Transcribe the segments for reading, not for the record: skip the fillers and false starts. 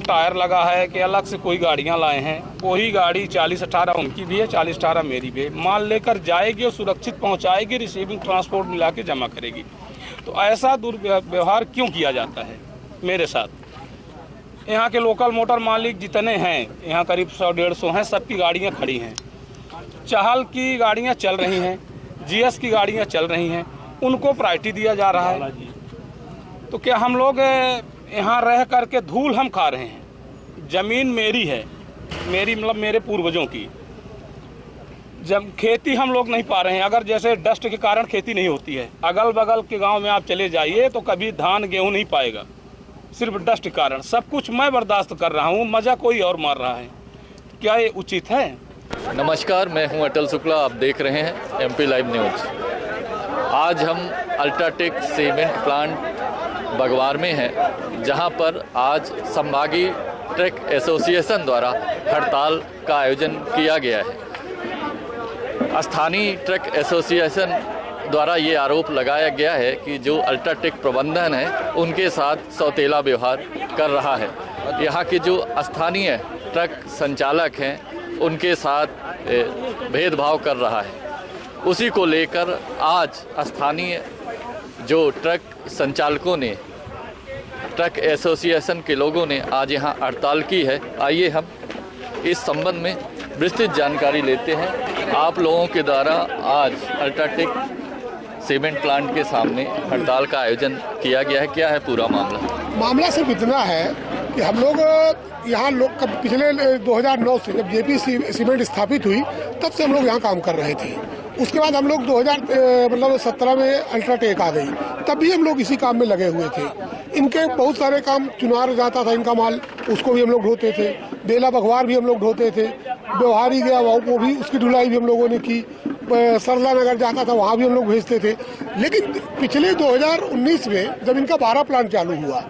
Tyre लगा है कि अलग से कोई गाड़ियां लाए हैं। वही गाड़ी 40-18 उनकी भी है, 40-18 मेरी भी है। माल लेकर जाएगी और सुरक्षित पहुंचाएगी, रिसीविंग ट्रांसपोर्ट मिला के जमा करेगी। तो ऐसा दुर्व्यवहार क्यों किया जाता है मेरे साथ? यहाँ के लोकल मोटर मालिक जितने हैं, यहाँ करीब 100-150 हैं, सबकी गाड़ियाँ खड़ी हैं। चहल की गाड़ियाँ चल रही हैं, जीएस की गाड़ियाँ चल रही हैं, उनको प्रायोरिटी दिया जा रहा है। तो क्या हम लोग यहाँ रह करके धूल हम खा रहे हैं? ज़मीन मेरी है, मेरी मतलब मेरे पूर्वजों की। जब खेती हम लोग नहीं पा रहे हैं, अगर जैसे डस्ट के कारण खेती नहीं होती है, अगल बगल के गांव में आप चले जाइए तो कभी धान गेहूं नहीं पाएगा, सिर्फ डस्ट के कारण। सब कुछ मैं बर्दाश्त कर रहा हूं, मज़ा कोई और मार रहा है। क्या ये उचित है? नमस्कार, मैं हूं अटल शुक्ला, आप देख रहे हैं एमपी लाइव न्यूज़। आज हम अल्ट्राटेक सीमेंट प्लांट बगवार में हैं, जहां पर आज संभागीय ट्रक एसोसिएशन द्वारा हड़ताल का आयोजन किया गया है। स्थानीय ट्रक एसोसिएशन द्वारा ये आरोप लगाया गया है कि जो अल्ट्राटेक प्रबंधन है उनके साथ सौतेला व्यवहार कर रहा है। यहाँ के जो स्थानीय ट्रक संचालक हैं उनके साथ भेदभाव कर रहा है। उसी को लेकर आज स्थानीय जो ट्रक संचालकों ने, ट्रक एसोसिएशन के लोगों ने आज यहाँ हड़ताल की है। आइए हम इस संबंध में विस्तृत जानकारी लेते हैं। आप लोगों के द्वारा आज अल्ट्राटेक सीमेंट प्लांट के सामने हड़ताल का आयोजन किया गया है, क्या है पूरा मामला? मामला सिर्फ इतना है कि हम लोग यहाँ पिछले 2009 से जब जेपी सीमेंट स्थापित हुई तब से हम लोग यहाँ काम कर रहे थे। उसके बाद हम लोग 2017 में अल्ट्राटेक आ गई, तब भी हम लोग इसी काम में लगे हुए थे। इनके बहुत सारे काम, चुनार जाता था इनका माल, उसको भी हम लोग ढोते थे। बेला बघवार भी हम लोग ढोते थे। व्यवहारी गया वो भी, उसकी ढुलाई भी हम लोगों ने की। सरला नगर जाता था, वहाँ भी हम लोग भेजते थे। लेकिन पिछले 2019 में जब इनका 12 प्लांट चालू हुआ,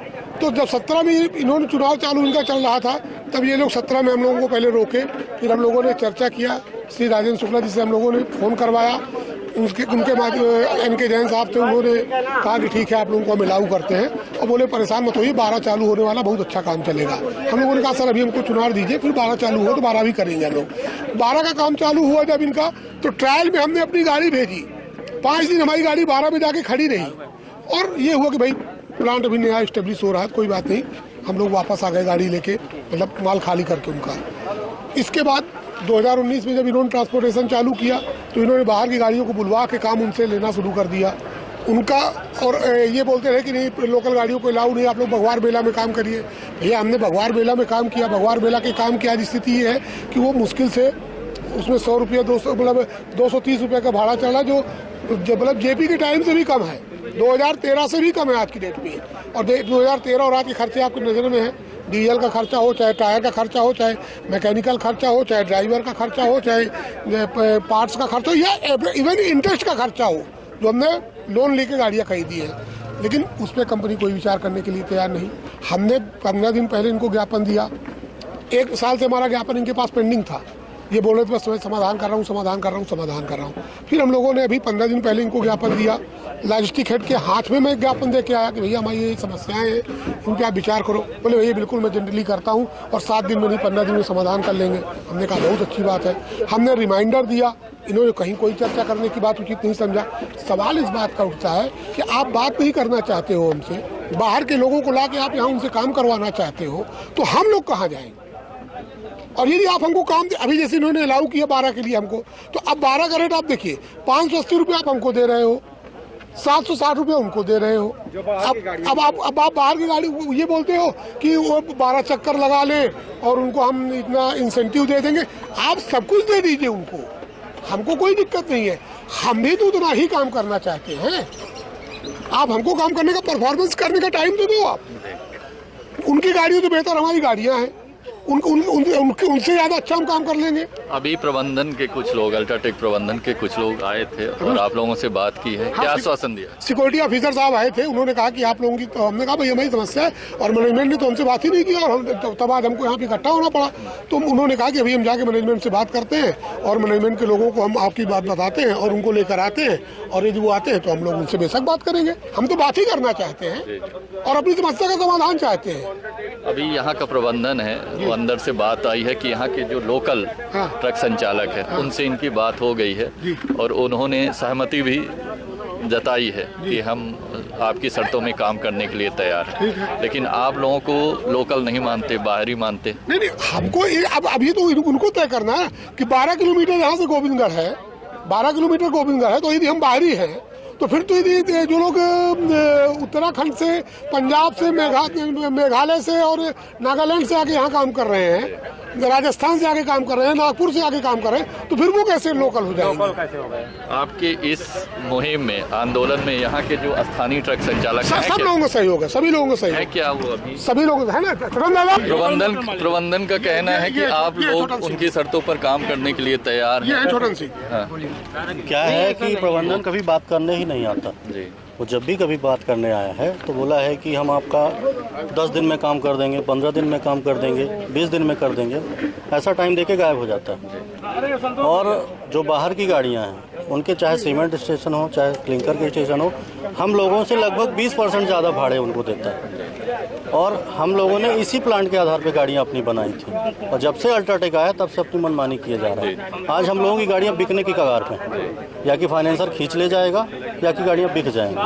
तो जब 17 में इन्होंने चुनाव चालू इनका चल रहा था, तब ये लोग 17 में हम लोगों को पहले रोके। फिर हम लोगों ने चर्चा किया, श्री राजेंद्र शुक्ला जी से हम लोगों ने फ़ोन करवाया। उनके बाद एनके जैन साहब थे, उन्होंने कहा कि ठीक है आप लोगों को हम लागू करते हैं, और बोले परेशान मत होइए, 12 चालू होने वाला, बहुत अच्छा काम चलेगा। हम लोगों ने कहा सर अभी हमको चुनाव दीजिए, फिर 12 चालू हो तो 12 भी करेंगे हम लोग। 12 का काम चालू हुआ जब इनका, तो ट्रायल में हमने अपनी गाड़ी भेजी। 5 दिन हमारी गाड़ी 12 में जाके खड़ी रही, और ये हुआ कि भाई प्लांट अभी नया इस्टेब्लिश हो रहा है, कोई बात नहीं। हम लोग वापस आ गए गाड़ी लेके, मतलब माल खाली करके उनका। इसके बाद 2019 में जब इन्होंने ट्रांसपोर्टेशन चालू किया, तो इन्होंने बाहर की गाड़ियों को बुलवा के काम उनसे लेना शुरू कर दिया उनका। और ये बोलते रहे कि नहीं लोकल गाड़ियों को अलाउ नहीं, आप लोग बघवार बेला में काम करिए। भैया हमने बघवार बेला में काम किया। बघवार बेला के काम की आज स्थिति ये है कि वो मुश्किल से उसमें 100 रुपये 200 मतलब 230 रुपये का भाड़ा चला, जो मतलब जेपी के टाइम से भी कम है, 2013 से भी कम है आज की डेट में। और 2013 और आज के खर्चे आपकी नज़र में है। डीजल का खर्चा हो, चाहे टायर का खर्चा हो, चाहे मैकेनिकल खर्चा हो, चाहे ड्राइवर का खर्चा हो, चाहे पार्ट्स का खर्चा हो, या इवन इंटरेस्ट का खर्चा हो, जो हमने लोन लेके गाड़ियाँ खरीदी है। लेकिन उस पर कंपनी कोई विचार करने के लिए तैयार नहीं। हमने 15 दिन पहले इनको ज्ञापन दिया। 1 साल से हमारा ज्ञापन इनके पास पेंडिंग था। ये बोल रहे थे बस मैं समाधान कर रहा हूँ। फिर हम लोगों ने अभी 15 दिन पहले इनको ज्ञापन दिया। लॉजिस्टिक हेड के हाथ में मैं ज्ञापन दे के आया कि भैया हमारी ये समस्याएं हैं, इनके आप विचार करो। बोले भैया बिल्कुल मैं जनरली करता हूँ, और 7 दिन में नहीं 15 दिन में समाधान कर लेंगे। हमने कहा बहुत अच्छी बात है। हमने रिमाइंडर दिया, इन्होंने कहीं कोई चर्चा करने की बात उचित नहीं समझा। सवाल इस बात का उठता है कि आप बात नहीं करना चाहते हो हमसे, बाहर के लोगों को ला के आप यहाँ उनसे काम करवाना चाहते हो, तो हम लोग कहाँ जाएंगे? और यदि आप हमको काम अभी जैसे इन्होंने अलाउ किया 12 के लिए हमको, तो अब 12 का रेट आप देखिए, 580 रुपये आप हमको दे रहे हो, 760 रुपये उनको दे रहे हो। अब आप बाहर की गाड़ी ये बोलते हो कि वो 12 चक्कर लगा ले और उनको हम इतना इंसेंटिव दे देंगे। आप सब कुछ दे दीजिए उनको, हमको कोई दिक्कत नहीं है। हम भी तो उतना ही काम करना चाहते हैं। आप हमको काम करने का, परफॉर्मेंस करने का टाइम तो दो। आप उनकी गाड़ियों तो बेहतर हमारी गाड़ियाँ हैं। उनसे ज़्यादा अच्छा हम काम कर लेंगे। अभी प्रबंधन के कुछ लोग, अल्ट्राटेक प्रबंधन के कुछ लोग आए थे और आप लोगों से बात की है, क्या आश्वासन दिया? सिक्योरिटी ऑफिसर साहब आए थे, उन्होंने कहा कि आप लोगों की, तो हमने कहा भाई हमारी समस्या है, और मैनेजमेंट ने तो हमसे बात ही नहीं की, और तब आज हमको यहाँ पे इकट्ठा होना पड़ा। तो उन्होंने कहा कि अभी हम जाके मैनेजमेंट से बात करते हैं और मैनेजमेंट के लोगों को हम आपकी बात बताते हैं और उनको लेकर आते हैं, और यदि वो आते हैं तो हम लोग उनसे बेशक बात करेंगे। हम तो बात ही करना चाहते हैं और अपनी समस्या का समाधान चाहते हैं। अभी यहाँ का प्रबंधन है, वो अंदर से बात आई है कि यहाँ के जो लोकल ट्रक संचालक है उनसे इनकी बात हो गई है और उन्होंने सहमति भी जताई है कि हम आपकी शर्तों में काम करने के लिए तैयार हैं। लेकिन आप लोगों को लोकल नहीं मानते, बाहरी मानते? नहीं, हमको अब अभी तो उनको तय करना है कि 12 किलोमीटर यहाँ से गोविंदगढ़ है, 12 किलोमीटर गोविंदगढ़ है, तो यदि हम बाहरी हैं तो फिर तो यदि जो लोग उत्तराखंड से, पंजाब से, मेघालय से और नागालैंड से आके यहाँ काम कर रहे हैं, राजस्थान से आके काम कर रहे हैं, नागपुर से आके काम कर रहे हैं, तो फिर वो कैसे लोकल हो जाएंगे? लोकल कैसे हो गए? आपके इस मुहिम में, आंदोलन में यहाँ के जो स्थानीय ट्रक संचालक हैं, सब लोगों का सहयोग है, सभी लोगों का सहयोग है। क्या वो अभी सभी लोग है ना? प्रबंधन का कहना है कि आप लोग उनकी शर्तों पर काम करने के लिए तैयार हैं। छोटन सिंह क्या है कि प्रबंधन कभी बात करने ही नहीं आता जी। वो जब भी कभी बात करने आया है तो बोला है कि हम आपका 10 दिन में काम कर देंगे, 15 दिन में काम कर देंगे, 20 दिन में कर देंगे, ऐसा टाइम देके गायब हो जाता है। और जो बाहर की गाड़ियां हैं उनके चाहे सीमेंट स्टेशन हो चाहे क्लिंकर के स्टेशन हो, हम लोगों से लगभग 20% ज़्यादा भाड़े उनको देता है। और हम लोगों ने इसी प्लांट के आधार पे गाड़ियां अपनी बनाई थी, और जब से अल्ट्राटेक आया तब से अपनी मनमानी किए जा रहा है। आज हम लोगों की गाड़ियां बिकने की कगार पे हैं, या कि फाइनेंसर खींच ले जाएगा या कि गाड़ियां बिक जाएंगी।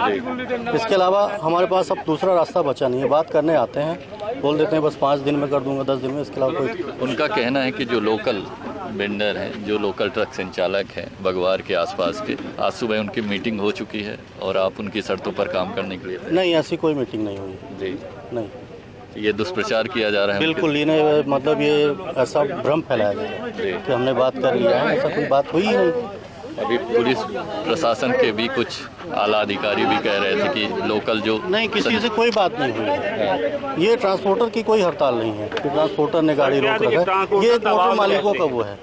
इसके अलावा हमारे पास अब दूसरा रास्ता बचा नहीं है। बात करने आते हैं, बोल देते हैं बस 5 दिन में कर दूंगा, 10 दिन में, इसके अलावा कोई। उनका कहना है कि जो लोकल वेंडर हैं, जो लोकल ट्रक संचालक हैं बगवार के आसपास के, आज सुबह उनकी मीटिंग हो चुकी है और आप उनकी शर्तों पर काम करने के लिए? नहीं, ऐसी कोई मीटिंग नहीं हुई जी। नहीं, ये दुष्प्रचार किया जा रहा है। बिल्कुल, इन्हें मतलब ये ऐसा भ्रम फैलाया जा रहा है कि हमने बात कर लिया है, ऐसा कोई बात हुई ही नहीं। अभी पुलिस प्रशासन के भी कुछ आला अधिकारी भी कह रहे थे कि लोकल जो नहीं, किसी से कोई बात नहीं हुई है। ये ट्रांसपोर्टर की कोई हड़ताल नहीं है कि ट्रांसपोर्टर ने गाड़ी रोक रखा है, ये मोटर मालिकों का वो है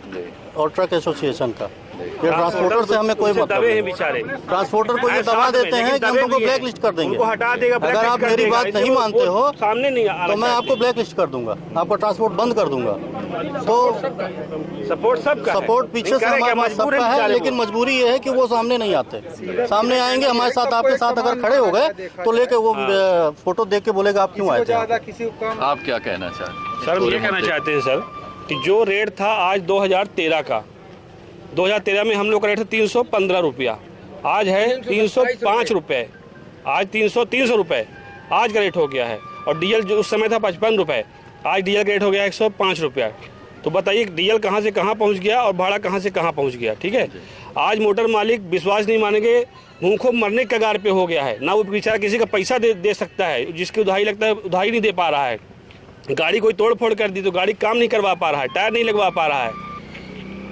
और ट्रक एसोसिएशन का। ये ट्रांसपोर्टर से हमें कोई मतलब नहीं। ट्रांसपोर्टर को ये दबा देते हैं कि हम उनको ब्लैक लिस्ट कर देंगे, हटा देगा। अगर आप मेरी बात नहीं मानते हो सामने नहीं तो मैं आपको ब्लैक लिस्ट कर दूंगा, आपका ट्रांसपोर्ट बंद कर दूंगा। तो सपोर्ट पीछे से हमारे पास सबका है, लेकिन मजबूरी ये है कि वो सामने नहीं आते। सामने आएंगे हमारे साथ, आपके साथ अगर खड़े हो गए तो लेके वो फोटो देख के बोलेगा आप क्यों आए थे। आप क्या कहना चाहते हैं? सर, हम ये कहना चाहते हैं सर कि जो रेट था आज 2013 का, 2013 में हम लोग का रेट था 315 रुपया, आज है 305 रुपये, आज 300 रुपये आज का रेट हो गया है। और डीजल जो उस समय था 55 रुपये, आज डीजल का रेट हो गया 105 रुपया। तो बताइए डीजल कहाँ से कहाँ पहुँच गया और भाड़ा कहाँ से कहाँ पहुँच गया। ठीक है, आज मोटर मालिक विश्वास नहीं मानेंगे, भूखों मरने के कगार पे हो गया है। ना वो बेचारा किसी का पैसा दे सकता है, जिसकी उधारी लगता है उधारी नहीं दे पा रहा है। गाड़ी कोई तोड़ फोड़ कर दी तो गाड़ी काम नहीं करवा पा रहा है, टायर नहीं लगवा पा रहा है।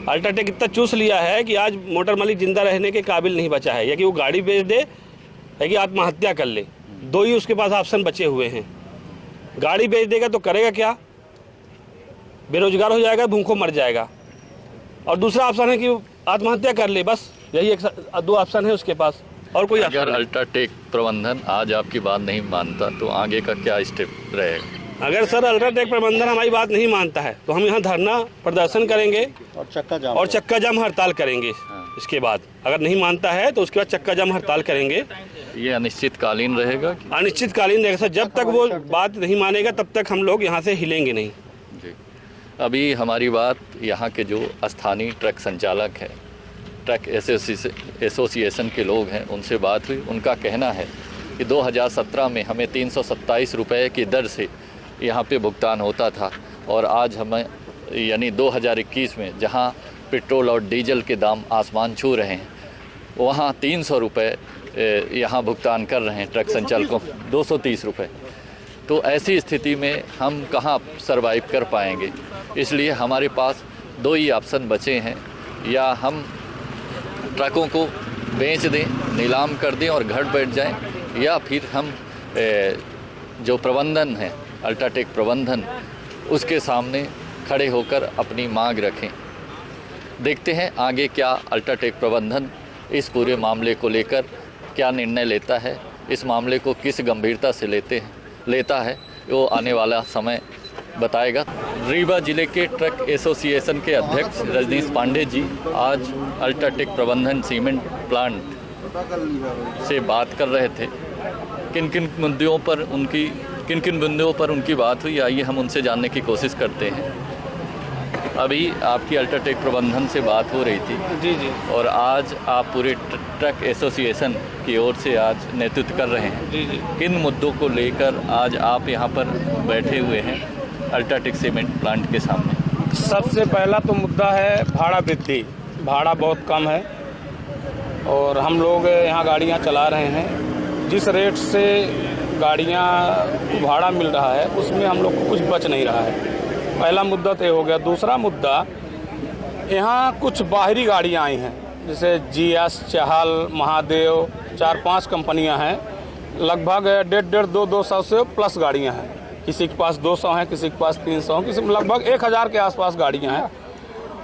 अल्ट्राटेक इतना चूस लिया है कि आज मोटर मालिक जिंदा रहने के काबिल नहीं बचा है, या कि वो गाड़ी बेच दे या कि आत्महत्या कर ले। दो ही उसके पास ऑप्शन बचे हुए हैं। गाड़ी बेच देगा तो करेगा क्या? बेरोजगार हो जाएगा, भूखों मर जाएगा। और दूसरा ऑप्शन है कि आत्महत्या कर ले, बस यही 2 ऑप्शन है उसके पास, और कोई। अगर अल्ट्राटेक प्रबंधन आज आपकी बात नहीं मानता तो आगे का क्या स्टेप रहेगा? अगर सर अल्ट्राटेक प्रबंधन हमारी बात नहीं मानता है तो हम यहाँ धरना प्रदर्शन करेंगे और चक्का जाम हड़ताल करेंगे। इसके बाद अगर नहीं मानता है तो उसके बाद चक्का जाम हड़ताल करेंगे। ये अनिश्चितकालीन रहेगा? अनिश्चितकालीन रहेगा सर, जब तक वो बात नहीं मानेगा तब तक हम लोग यहाँ से हिलेंगे नहीं जी। अभी हमारी बात यहाँ के जो स्थानीय ट्रक संचालक हैं, ट्रक एसोसिएशन के लोग हैं, उनसे बात हुई। उनका कहना है कि 2017 में हमें 327 रुपये की दर से यहाँ पे भुगतान होता था, और आज हमें यानी 2021 में जहाँ पेट्रोल और डीजल के दाम आसमान छू रहे हैं, वहाँ 300 रुपये यहाँ भुगतान कर रहे हैं ट्रक संचालकों, 230 रुपये। तो ऐसी स्थिति में हम कहाँ सरवाइव कर पाएंगे? इसलिए हमारे पास 2 ही ऑप्शन बचे हैं, या हम ट्रकों को बेच दें, नीलाम कर दें और घर बैठ जाएं, या फिर हम जो प्रबंधन है अल्ट्राटेक प्रबंधन, उसके सामने खड़े होकर अपनी मांग रखें। देखते हैं आगे क्या अल्ट्राटेक प्रबंधन इस पूरे मामले को लेकर क्या निर्णय लेता है, इस मामले को किस गंभीरता से लेता है वो आने वाला समय बताएगा। रीवा जिले के ट्रक एसोसिएशन के अध्यक्ष रजनीश पांडे जी आज अल्ट्राटेक प्रबंधन सीमेंट प्लांट से बात कर रहे थे। किन किन मुद्दों पर उनकी बात हुई, आइए हम उनसे जानने की कोशिश करते हैं। अभी आपकी अल्ट्राटेक प्रबंधन से बात हो रही थी जी जी, और आज आप पूरे ट्रक एसोसिएशन की ओर से आज नेतृत्व कर रहे हैं। जी जी। किन मुद्दों को लेकर आज आप यहाँ पर बैठे हुए हैं अल्ट्राटेक सीमेंट प्लांट के सामने? सबसे पहला तो मुद्दा है भाड़ा वृद्धि। भाड़ा बहुत कम है और हम लोग यहाँ गाड़ियाँ चला रहे हैं। जिस रेट से गाड़ियाँ को भाड़ा मिल रहा है उसमें हम लोग को कुछ बच नहीं रहा है। पहला मुद्दा तो ये हो गया। दूसरा मुद्दा, यहाँ कुछ बाहरी गाड़ियाँ आई हैं, जैसे GS, चहल, महादेव, 4-5 कंपनियाँ हैं। लगभग 150-200 से प्लस गाड़ियाँ हैं। किसी के पास 200 हैं, किसी के पास 300 हैं, किसी लगभग 1000 के आसपास गाड़ियाँ हैं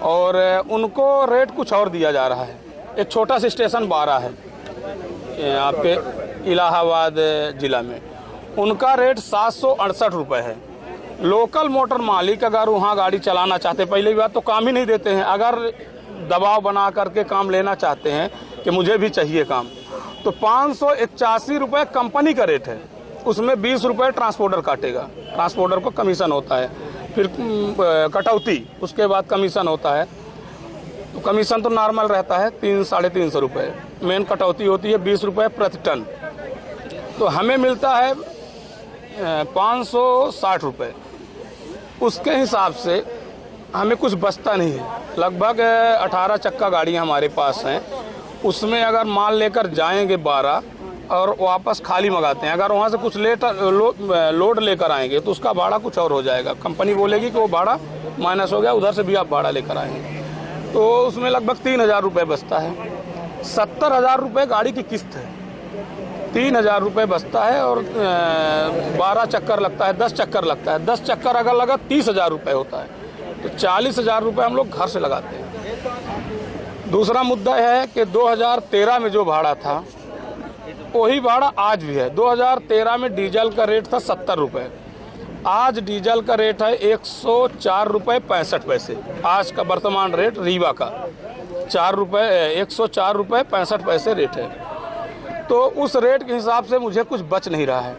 और उनको रेट कुछ और दिया जा रहा है। एक छोटा सा स्टेशन 12 है आपके इलाहाबाद ज़िला में, उनका रेट 768 रुपये है। लोकल मोटर मालिक अगर वहाँ गाड़ी चलाना चाहते, पहले बात तो काम ही नहीं देते हैं। अगर दबाव बना करके काम लेना चाहते हैं कि मुझे भी चाहिए काम, तो 581 रुपये कंपनी का रेट है। उसमें 20 रुपये ट्रांसपोर्टर काटेगा, ट्रांसपोर्टर को कमीशन होता है, फिर कटौती, उसके बाद कमीशन होता है। तो कमीशन तो नॉर्मल रहता है 300-350 रुपये, मेन कटौती होती है 20 रुपये प्रति टन। तो हमें मिलता है 560 रुपये। उसके हिसाब से हमें कुछ बचता नहीं है। लगभग 18 चक्का गाड़ियाँ हमारे पास हैं, उसमें अगर माल लेकर जाएंगे 12 और वापस खाली मंगाते हैं, अगर वहाँ से कुछ लोड लेकर आएंगे तो उसका भाड़ा कुछ और हो जाएगा। कंपनी बोलेगी कि वो भाड़ा माइनस हो गया, उधर से भी आप भाड़ा लेकर आएंगे, तो उसमें लगभग 3000 रुपये बचता है। 70,000 रुपये गाड़ी की किस्त है, 3000 रुपये बचता है और 12 चक्कर लगता है, 10 चक्कर लगता है। 10 चक्कर अगर लगा 30,000 रुपये होता है, तो 40,000 रुपये हम लोग घर से लगाते हैं। दूसरा मुद्दा है कि 2013 में जो भाड़ा था वही भाड़ा आज भी है। 2013 में डीजल का रेट था 70 रुपये, आज डीजल का रेट है 104 रुपये 65 पैसे। आज का वर्तमान रेट रीवा का 104 रुपये 65 पैसे रेट है। तो उस रेट के हिसाब से मुझे कुछ बच नहीं रहा है,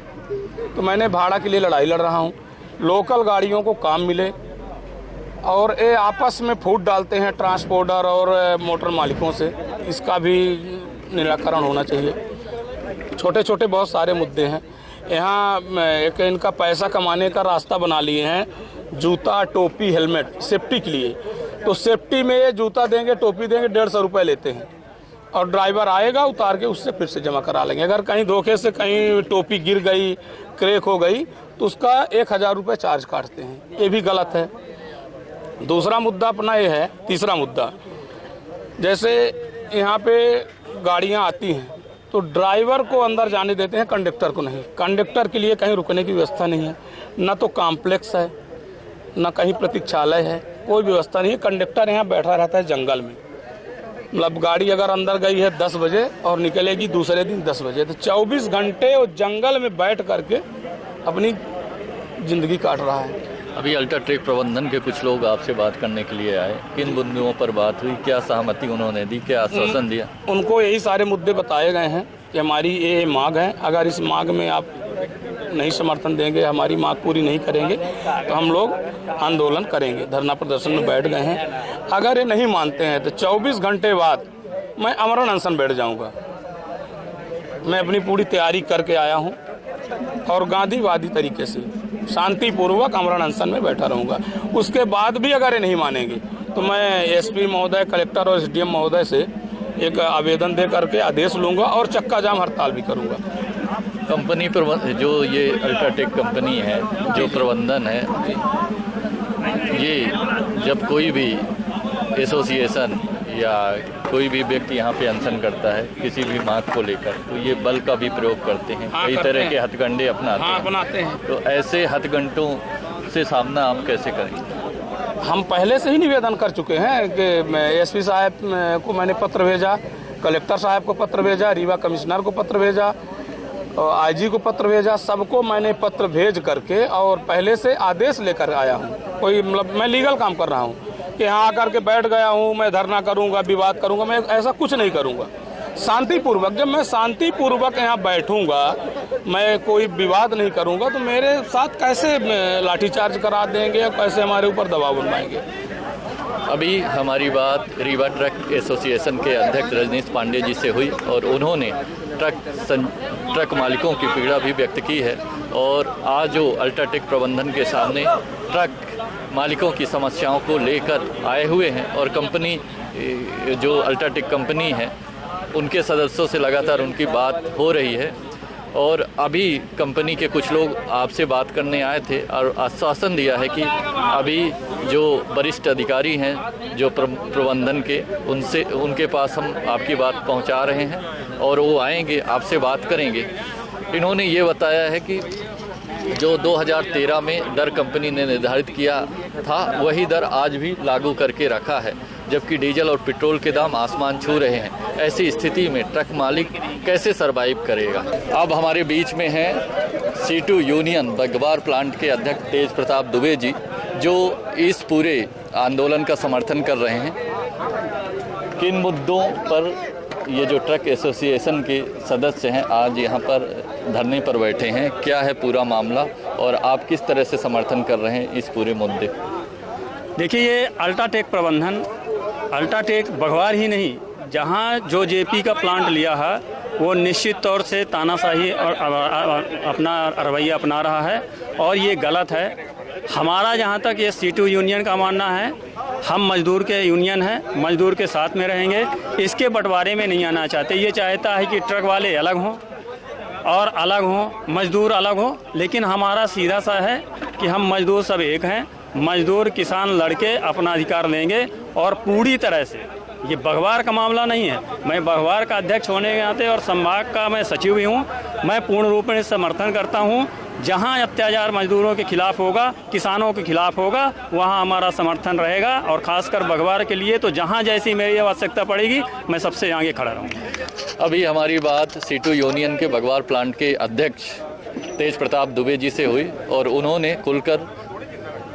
तो मैंने भाड़ा के लिए लड़ाई लड़ रहा हूँ। लोकल गाड़ियों को काम मिले और ये आपस में फूट डालते हैं ट्रांसपोर्टर और मोटर मालिकों से, इसका भी निराकरण होना चाहिए। छोटे छोटे बहुत सारे मुद्दे हैं यहाँ। एक इनका पैसा कमाने का रास्ता बना लिए हैं, जूता, टोपी, हेलमेट सेफ्टी के लिए। तो सेफ्टी में ये जूता देंगे, टोपी देंगे, 150 रुपये लेते हैं और ड्राइवर आएगा उतार के उससे फिर से जमा करा लेंगे। अगर कहीं धोखे से कहीं टोपी गिर गई, क्रैक हो गई, तो उसका 1000 रुपये चार्ज काटते हैं, ये भी गलत है। दूसरा मुद्दा अपना ये है। तीसरा मुद्दा, जैसे यहाँ पे गाड़ियाँ आती हैं तो ड्राइवर को अंदर जाने देते हैं, कंडक्टर को नहीं। कंडक्टर के लिए कहीं रुकने की व्यवस्था नहीं है, न तो कॉम्प्लेक्स है, न कहीं प्रतीक्षालय है, कोई व्यवस्था नहीं है। कंडक्टर यहाँ बैठा रहता है जंगल में। मतलब गाड़ी अगर अंदर गई है 10 बजे और निकलेगी दूसरे दिन 10 बजे, तो 24 घंटे वो जंगल में बैठ करके अपनी ज़िंदगी काट रहा है। अभी अल्ट्राटेक प्रबंधन के कुछ लोग आपसे बात करने के लिए आए, किन मुद्दों पर बात हुई, क्या सहमति उन्होंने दी, क्या आश्वासन दिया? उनको यही सारे मुद्दे बताए गए हैं कि हमारी ये मांग है, अगर इस मांग में आप नहीं समर्थन देंगे, हमारी मांग पूरी नहीं करेंगे, तो हम लोग आंदोलन करेंगे, धरना प्रदर्शन में बैठ गए हैं। अगर ये नहीं मानते हैं तो 24 घंटे बाद मैं आमरण अनशन बैठ जाऊंगा। मैं अपनी पूरी तैयारी करके आया हूं और गांधीवादी तरीके से शांतिपूर्वक आमरण अनशन में बैठा रहूंगा। उसके बाद भी अगर ये नहीं मानेंगे तो मैं एसपी महोदय, कलेक्टर और एसडीएम महोदय से एक आवेदन दे करके आदेश लूँगा और चक्का जाम हड़ताल भी करूँगा। कंपनी जो ये अल्ट्राटेक कंपनी है, जो प्रबंधन है, ये जब कोई भी एसोसिएशन या कोई भी व्यक्ति यहाँ पे अनशन करता है किसी भी मांग को लेकर, तो ये बल का भी प्रयोग करते हैं, कई तरह के हथकंडे अपनाते हैं। अपनाते हैं। तो ऐसे हथकंडों से सामना आप कैसे करेंगे? हम पहले से ही निवेदन कर चुके हैं कि एसपी साहब को मैंने पत्र भेजा, कलेक्टर साहब को पत्र भेजा, रीवा कमिश्नर को पत्र भेजा, आईजी को पत्र भेजा, सबको मैंने पत्र भेज करके और पहले से आदेश लेकर आया हूँ। कोई मतलब मैं लीगल काम कर रहा हूँ कि यहाँ आकर के बैठ गया हूँ, मैं धरना करूँगा, विवाद करूँगा, मैं ऐसा कुछ नहीं करूँगा। शांतिपूर्वक, जब मैं शांतिपूर्वक यहाँ बैठूँगा, मैं कोई विवाद नहीं करूँगा, तो मेरे साथ कैसे लाठीचार्ज करा देंगे या कैसे हमारे ऊपर दबाव बनवाएंगे। अभी हमारी बात रीवा ट्रक एसोसिएशन के अध्यक्ष रजनीश पांडे जी से हुई और उन्होंने ट्रक मालिकों की पीड़ा भी व्यक्त की है और आज जो अल्ट्राटेक प्रबंधन के सामने ट्रक मालिकों की समस्याओं को लेकर आए हुए हैं और कंपनी जो अल्ट्राटेक कंपनी है उनके सदस्यों से लगातार उनकी बात हो रही है और अभी कंपनी के कुछ लोग आपसे बात करने आए थे और आश्वासन दिया है कि अभी जो वरिष्ठ अधिकारी हैं जो प्रबंधन के, उनसे उनके पास हम आपकी बात पहुंचा रहे हैं और वो आएंगे, आपसे बात करेंगे। इन्होंने ये बताया है कि जो 2013 में दर कंपनी ने निर्धारित किया था वही दर आज भी लागू करके रखा है, जबकि डीजल और पेट्रोल के दाम आसमान छू रहे हैं। ऐसी स्थिति में ट्रक मालिक कैसे सरवाइव करेगा। अब हमारे बीच में हैं C2 यूनियन बगवार प्लांट के अध्यक्ष तेज प्रताप दुबे जी, जो इस पूरे आंदोलन का समर्थन कर रहे हैं। किन मुद्दों पर ये जो ट्रक एसोसिएशन के सदस्य हैं आज यहाँ पर धरने पर बैठे हैं, क्या है पूरा मामला और आप किस तरह से समर्थन कर रहे हैं इस पूरे मुद्दे? देखिए, ये अल्ट्राटेक प्रबंधन, अल्ट्राटेक बगवार ही नहीं, जहाँ जो जेपी का प्लांट लिया है वो निश्चित तौर से तानाशाही और अपना रवैया अपना रहा है और ये गलत है। हमारा जहाँ तक ये C2 यूनियन का मानना है, हम मजदूर के यूनियन हैं, मजदूर के साथ में रहेंगे, इसके बंटवारे में नहीं आना चाहते। ये चाहता है कि ट्रक वाले अलग हों और अलग हों, मजदूर अलग हों, लेकिन हमारा सीधा सा है कि हम मजदूर सब एक हैं। मजदूर किसान लड़के अपना अधिकार लेंगे और पूरी तरह से, ये बगवार का मामला नहीं है। मैं बगवार का अध्यक्ष होने के नाते और संभाग का मैं सचिव भी हूँ, मैं पूर्ण रूप में समर्थन करता हूँ। जहाँ अत्याचार मजदूरों के खिलाफ होगा, किसानों के खिलाफ होगा, वहाँ हमारा समर्थन रहेगा और ख़ासकर बगवार के लिए तो जहाँ जैसी मेरी आवश्यकता पड़ेगी मैं सबसे आगे खड़ा रहूँगा। अभी हमारी बात C2 यूनियन के बगवार प्लांट के अध्यक्ष तेज प्रताप दुबे जी से हुई और उन्होंने खुलकर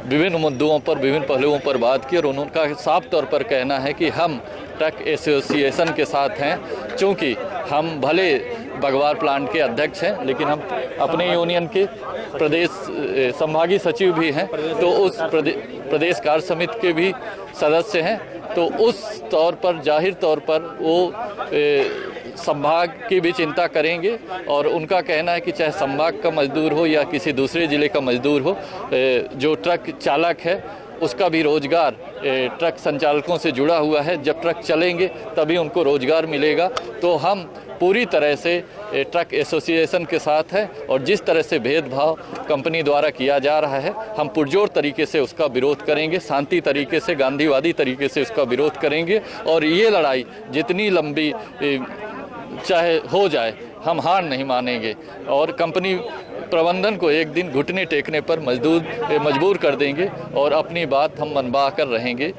विभिन्न मुद्दों पर, विभिन्न पहलुओं पर बात की और उनका साफ तौर पर कहना है कि हम ट्रक एसोसिएशन के साथ हैं। चूँकि हम भले बगवार प्लांट के अध्यक्ष हैं लेकिन हम अपने यूनियन के प्रदेश संभागीय सचिव भी हैं, तो उस प्रदेश कार्य समिति के भी सदस्य हैं, तो उस तौर पर जाहिर तौर पर वो संभाग की भी चिंता करेंगे और उनका कहना है कि चाहे संभाग का मजदूर हो या किसी दूसरे ज़िले का मजदूर हो, जो ट्रक चालक है उसका भी रोज़गार ट्रक संचालकों से जुड़ा हुआ है। जब ट्रक चलेंगे तभी उनको रोज़गार मिलेगा। तो हम पूरी तरह से ट्रक एसोसिएशन के साथ हैं और जिस तरह से भेदभाव कंपनी द्वारा किया जा रहा है, हम पुरजोर तरीके से उसका विरोध करेंगे, शांति तरीके से, गांधीवादी तरीके से उसका विरोध करेंगे और ये लड़ाई जितनी लंबी चाहे हो जाए, हम हार नहीं मानेंगे और कंपनी प्रबंधन को एक दिन घुटने टेकने पर मजबूर कर देंगे और अपनी बात हम मनवा कर रहेंगे।